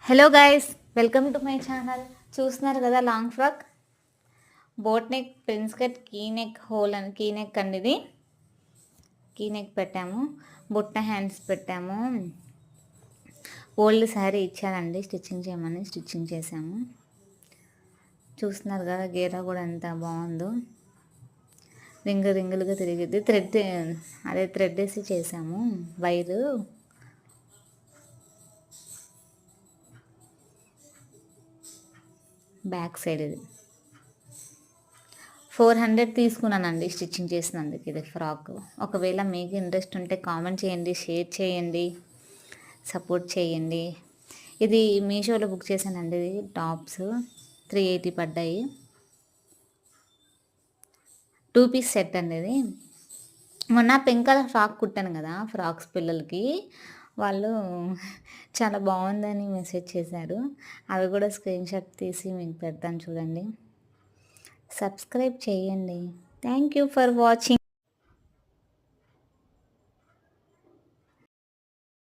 Hello guys, welcome to my channel. చూస్తున్నారు కదా long frock, boat neck, prince cut, key neck, hole and key neck అండి. ఇది key neck పెట్టాము, బుట్ట hands పెట్టాము. ఓల్డ్ శారీ ఇచ్చారండి స్టిచ్చింగ్ చేయమని, స్టిచ్చింగ్ చేసాము. చూస్తున్నారు కదా గేరా కూడా ఎంత బాగుందో, రింగులుగా తిరిగిద్ది. థ్రెడ్ వేసి చేసాము వైరు. బ్యాక్ సైడ్ ఇది 400 తీసుకున్నానండి స్టిచ్చింగ్ చేసినందుకు. ఇది ఫ్రాక్. ఒకవేళ మీకు ఇంట్రెస్ట్ ఉంటే కామెంట్ చేయండి, షేర్ చేయండి, సపోర్ట్ చేయండి. ఇది మీషోలో బుక్ చేశానండి. ఇది టాప్స్ 380 పడ్డాయి. 2 పీస్ సెట్ అండి ఇది. మొన్న పింక్ కలర్ ఫ్రాక్ కుట్టాను కదా, ఫ్రాక్స్ పిల్లలకి, వాళ్ళు చాలా బాగుందని మెసేజ్ చేశారు. అవి కూడా స్క్రీన్ షాట్ తీసి మీకు పెడతాను చూడండి. సబ్స్క్రైబ్ చేయండి. Thank you for watching.